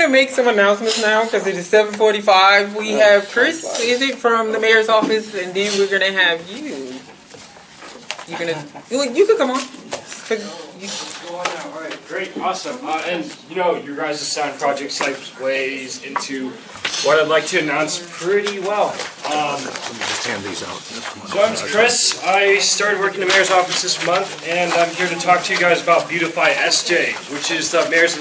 gonna make some announcements now because it is 7:45. We have Chris, is it, from the mayor's office, and then we're gonna have you. You could come on. Go on now. All right, great, awesome. And you know, your guys' sound project segues into what I'd like to announce pretty well. So I'm Chris. I started working in the mayor's office this month, and I'm here to talk to you guys about Beautify SJ, which is the mayor's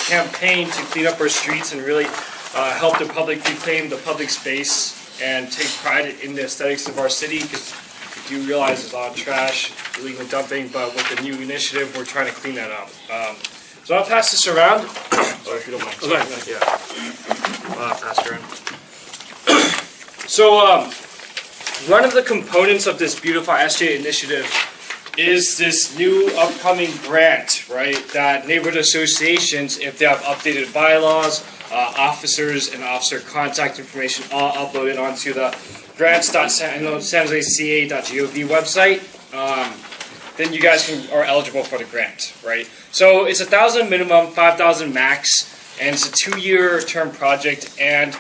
campaign to clean up our streets and really help the public reclaim the public space and take pride in the aesthetics of our city. Because we do realize there's a lot of trash, illegal dumping, but with the new initiative, we're trying to clean that up. So I'll pass this around. Oh, if you don't mind. Okay. Yeah. Pass it around. So, one of the components of this Beautify SJ initiative is this new upcoming grant, right? That neighborhood associations, if they have updated bylaws, officers and officer contact information all uploaded onto the grants.sanjoseca.gov website, then you guys are eligible for the grant, right? So it's 1,000 minimum, 5,000 max, and it's a 2-year term project. And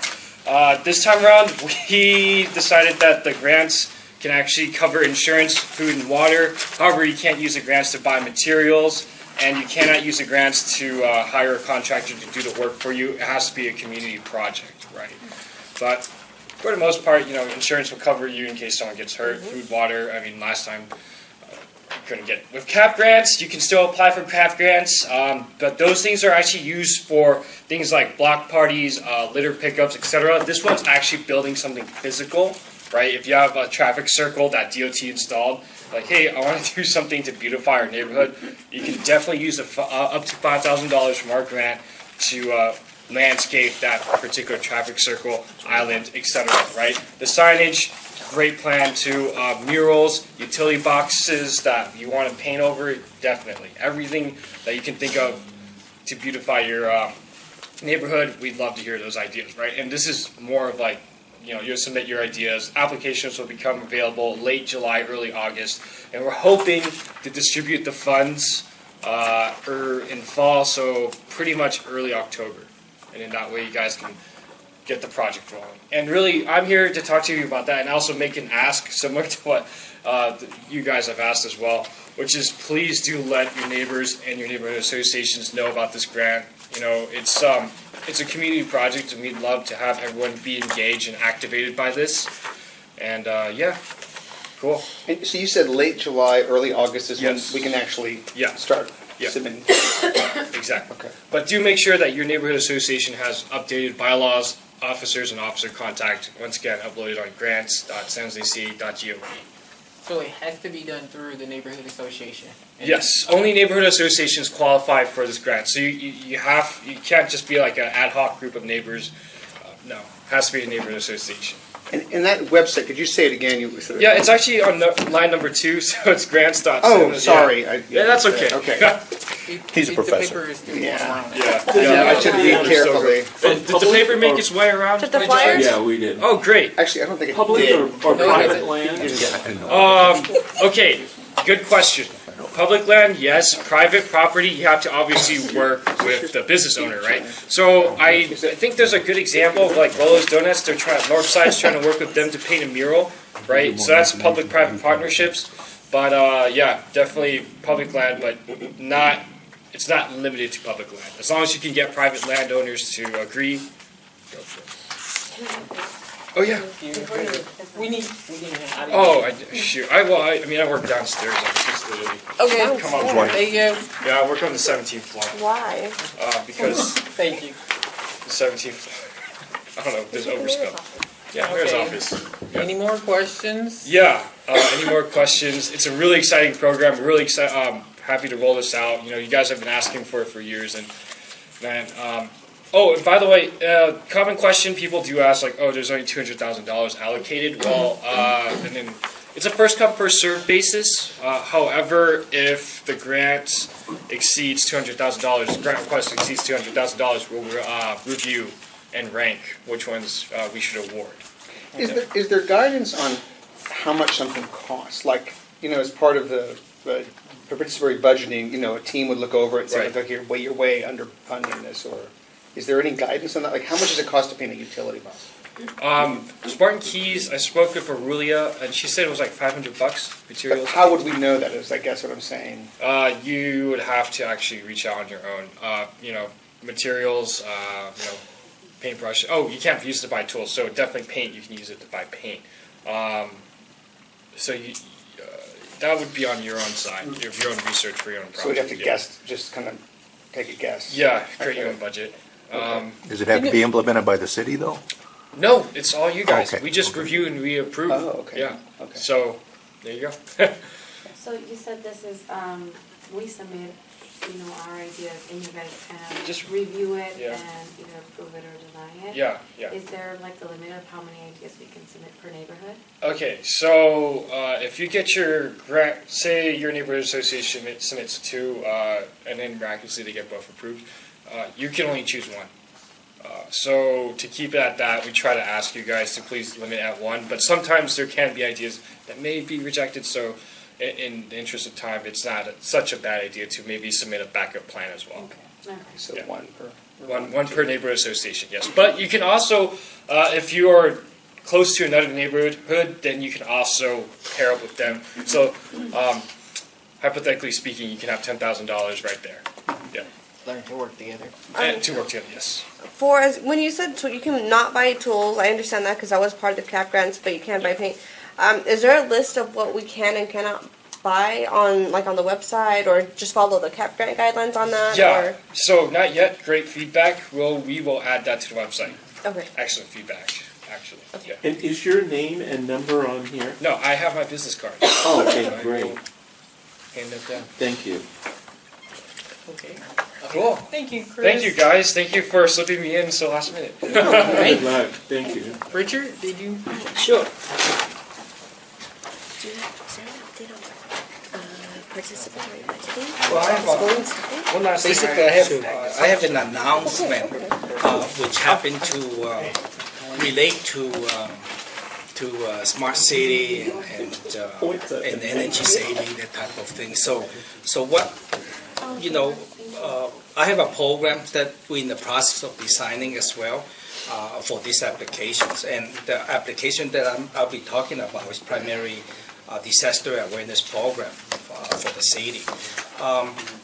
this time around, we decided that the grants can actually cover insurance, food, and water. However, you can't use the grants to buy materials, and you cannot use the grants to hire a contractor to do the work for you. It has to be a community project, right? But for the most part, you know, insurance will cover you in case someone gets hurt. Food, water. I mean, last time you couldn't get it. With CAP grants, you can still apply for CAP grants, but those things are actually used for things like block parties, litter pickups, etc. This one's actually building something physical, right? If you have a traffic circle that DOT installed, like, hey, I want to do something to beautify our neighborhood, you can definitely use up to $5,000 from our grant to landscape that particular traffic circle, island, etc. Right? The signage, great plan too. Murals, utility boxes that you want to paint over, definitely. Everything that you can think of to beautify your neighborhood, we'd love to hear those ideas, right? And this is more of like, you know, you'll submit your ideas. Applications will become available late July, early August, and we're hoping to distribute the funds in fall, so pretty much early October. And in that way, you guys can get the project rolling. And really, I'm here to talk to you about that and also make an ask similar to what you guys have asked as well, which is please do let your neighbors and your neighborhood associations know about this grant. You know, it's a community project, and we'd love to have everyone be engaged and activated by this. And yeah, cool. And so you said late July, early August is Yes. when we can actually Yeah. start Yeah. submitting. Exactly. Okay. But do make sure that your neighborhood association has updated bylaws, officers, and officer contact, once again, uploaded on grants.sanjoseca.gov. So it has to be done through the neighborhood association. Yes, only neighborhood associations qualify for this grant. So you can't just be like an ad hoc group of neighbors. No, it has to be a neighborhood association. And that website, could you say it again? Yeah, it's actually on line number 2, so it's grants. Oh, sorry. Yeah, that's okay. Okay. He's a professor. The paper is still Yeah. going around. Yeah. I should read carefully. Did the paper make its way around? Did the flyers? Yeah, we did. Oh, great. Actually, I don't think it Public did. or No, private it's- land? Okay, good question. Public land, yes. Private property, you have to obviously work with the business owner, right? So I think there's a good example of like Lolo's Donuts. They're Northside's trying to work with them to paint a mural, right? So that's public-private partnerships. But yeah, definitely public land, but it's not limited to public land. As long as you can get private landowners to agree, go for it. Oh yeah. We need Oh, shoot. I work downstairs. It's just literally. Okay, Come on, there you go. Yeah, I work on the 17th floor. Why? Because Thank you. the 17th floor, I don't know, there's overspill. Yeah, mayor's Okay. office. Yeah. Any more questions? Yeah, any more questions? It's a really exciting program. We're really happy to roll this out. You know, you guys have been asking for it for years, and man. Oh, and by the way, common question people do ask, like, oh, there's only $200,000 allocated. Well, and then it's a first come first served basis. However, if the grant exceeds $200,000, grant request exceeds $200,000, we'll review and rank which ones we should award. Is there guidance on how much something costs? Like, you know, as part of the participatory budgeting, you know, a team would look over it and say, Right. like, okay, you're way underfunding this, or Is there any guidance on that? Like, how much does it cost to paint a utility box? Spartan Keys, I spoke with Aurelia, and she said it was like $500 But materials. how would we know that? Is I guess what I'm saying. You would have to actually reach out on your own. Materials, paintbrush. Oh, you can't use it to buy tools, so definitely paint. You can use it to buy paint. So that would be on your own side, your own research for your own project. So we'd have to yeah. guess, just kind of take a guess. Yeah, create your Okay. own budget. Does it have to be implemented by the city, though? No, it's all you guys. Okay, We just okay. review and we approve. Oh, okay. Yeah. Okay. So there you go. So you said this is, we submit, our ideas and you guys kind of Just- review it yeah. and either approve it or deny it? Yeah, yeah. Is there like a limit of how many ideas we can submit per neighborhood? Okay, so if you get your grant, say your neighborhood association submits two, and then miraculously they get both approved, you can only choose one. So to keep it at that, we try to ask you guys to please limit at one. But sometimes there can be ideas that may be rejected. So in the interest of time, it's not such a bad idea to maybe submit a backup plan as well. Okay. So Yeah. one per. One per neighborhood association, yes. But you can also, if you are close to another neighborhood, then you can also pair up with them. So hypothetically speaking, you can have $10,000 right there. Yeah, Learn to work together. and to work together. Yes. When you said you can not buy tools, I understand that because that was part of the cap grants, but you can't buy paint. Is there a list of what we can and cannot buy on the website, or just follow the cap grant guidelines on that? Yeah. Or? So not yet. Great feedback. We will add that to the website. Okay. Excellent feedback, actually. Yeah. And is your name and number on here? No, I have my business card. Oh, okay, I great. will hand it down. Thank you. Okay. Cool. Thank you, Chris. Thank you guys. Thank you for slipping me in so last minute. Good luck. Thank you. Richard, did you? Sure. Do you have an update on participatory budgeting? Well, I have One last thing. basically, I have an announcement, which happened to relate to smart city and energy saving, that type of thing. So what, I have a program that we're in the process of designing as well for these applications. And the application that I'll be talking about is primarily disaster awareness program for the city.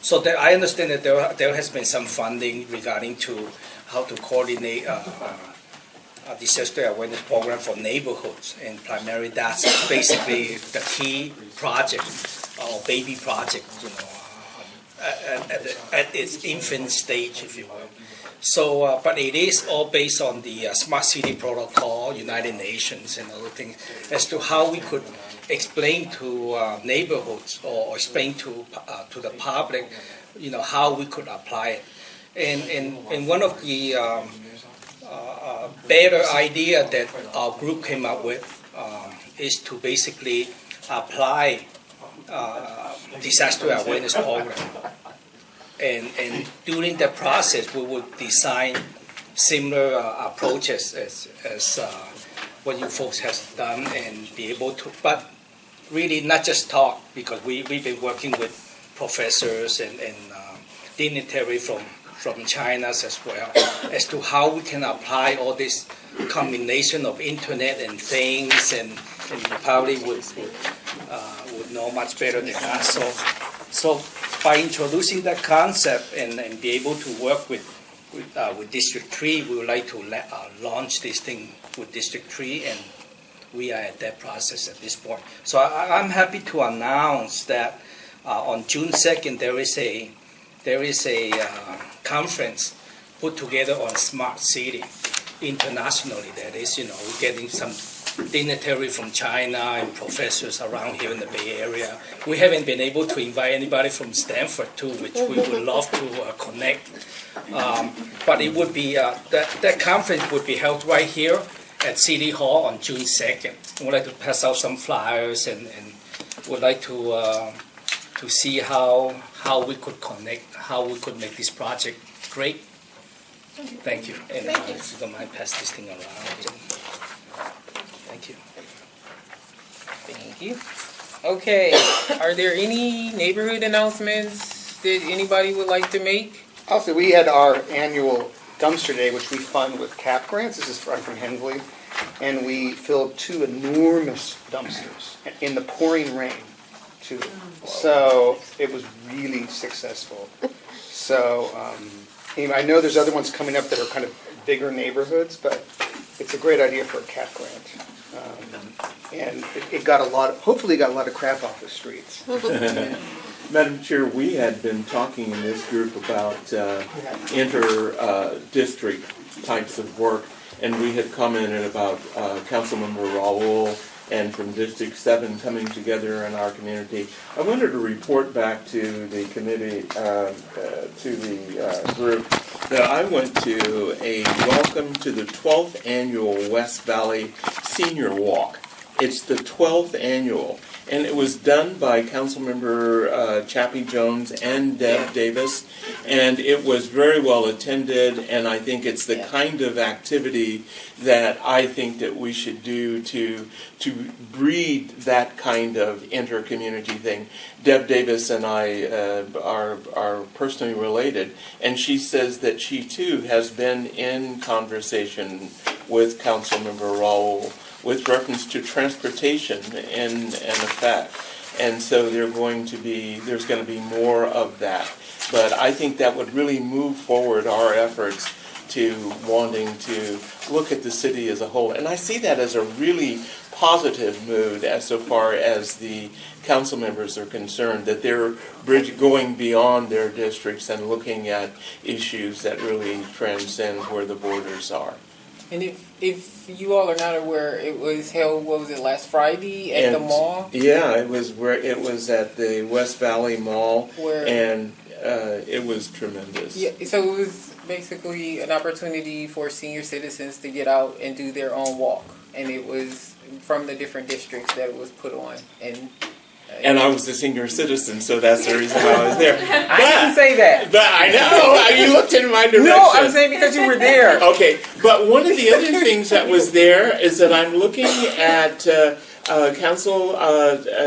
So that I understand that there has been some funding regarding to how to coordinate a disaster awareness program for neighborhoods, and primarily that's basically the key project or baby project, at its infant stage, if you will. So, but it is all based on the Smart City Protocol, United Nations, and other things, as to how we could explain to neighborhoods or explain to the public, how we could apply it. And one of the better idea that our group came up with is to basically apply disaster awareness program. And during the process, we would design similar approaches as what you folks have done, and be able to, but really not just talk, because we've been working with professors and dignitary from China as well, as to how we can apply all this combination of internet and things, and you probably would know much better than us. So by introducing that concept and be able to work with District 3, we would like to launch this thing with District 3, and we are at that process at this point. So I'm happy to announce that on June 2nd there is a conference put together on smart city internationally. That is, we're getting some dignitary from China and professors around here in the Bay Area. We haven't been able to invite anybody from Stanford too, which we would love to connect. But it would be that conference would be held right here at City Hall on June 2nd. We'd like to pass out some flyers and would like to see how we could connect, how we could make this project great. Thank you. And if you don't mind, pass this thing around. Thank you. Thank you. Okay, are there any neighborhood announcements that anybody would like to make? Also, we had our annual dumpster day, which we fund with CAP grants. This is I'm from Hensley. And we filled 2 enormous dumpsters in the pouring rain, too. So it was really successful. So anyway, I know there's other ones coming up that are kind of bigger neighborhoods, but it's a great idea for a CAP grant. And it got hopefully got a lot of crap off the streets. Madam Chair, we had been talking in this group about inter-district types of work, and we had commented about Councilmember Raul and from District 7 coming together in our community. I wanted to report back to the committee, to the group, that I went to a welcome to the 12th annual West Valley Senior Walk. It's the 12th annual, and it was done by Councilmember Chappie Jones and Deb Davis, and it was very well attended, and I think it's the kind of activity that I think that we should do to breed that kind of inter-community thing. Deb Davis and I are personally related, and she says that she too has been in conversation with Councilmember Raul with reference to transportation in effect. And so there's going to be more of that. But I think that would really move forward our efforts to wanting to look at the city as a whole. And I see that as a really positive mood as so far as the council members are concerned, that they're going beyond their districts and looking at issues that really transcend where the borders are. And if you all are not aware, it was held, what was it, last Friday at the mall? Yeah, it was at the West Valley Mall, and it was tremendous. Yeah, so it was basically an opportunity for senior citizens to get out and do their own walk, and it was from the different districts that it was put on. And I was a senior citizen, so that's the reason why I was there. I didn't say that. But I know, you looked in my direction. No, I'm saying because you were there. Okay, but one of the other things that was there is that I'm looking at Council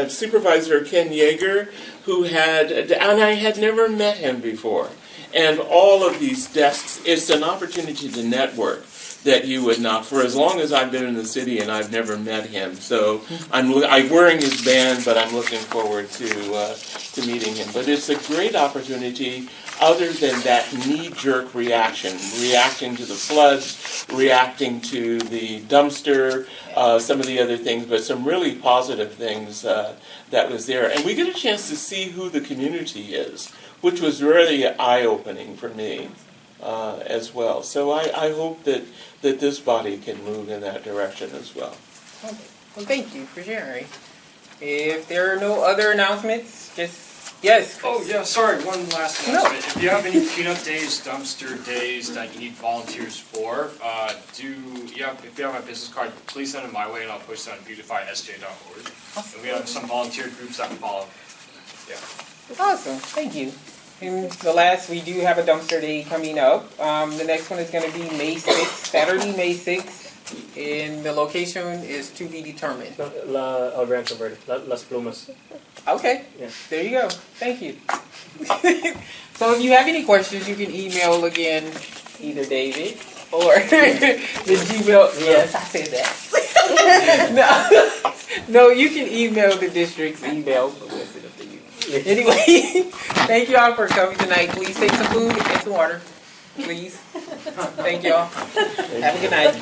Supervisor Ken Yeager, who and I had never met him before. And all of these desks, it's an opportunity to network that you would not, for as long as I've been in the city, and I've never met him. So I'm wearing his band, but I'm looking forward to meeting him. But it's a great opportunity, other than that knee-jerk reacting to the floods, reacting to the dumpster, some of the other things, but some really positive things that was there. And we get a chance to see who the community is, which was really eye-opening for me. As well. So I hope that this body can move in that direction as well. Okay. Well, thank you for sharing. If there are no other announcements, yes. Oh yeah, sorry, one last announcement. If you have any cleanup days, dumpster days that you need volunteers for, if you have my business card, please send it my way and I'll post it on beautifysj.org. And we have some volunteer groups that can follow. Yeah. Awesome. Thank you. And we do have a dumpster day coming up. The next one is going to be May 6th, Saturday, May 6th. And the location is to be determined. El Rancho Verde, Las Plumas. Okay. Yeah. There you go. Thank you. So if you have any questions, you can email again either David or the Gmail. Yes, I said that. No, you can email the district's email. Anyway, thank you all for coming tonight. Please take some food and some water. Please. Thank you all. Have a good night.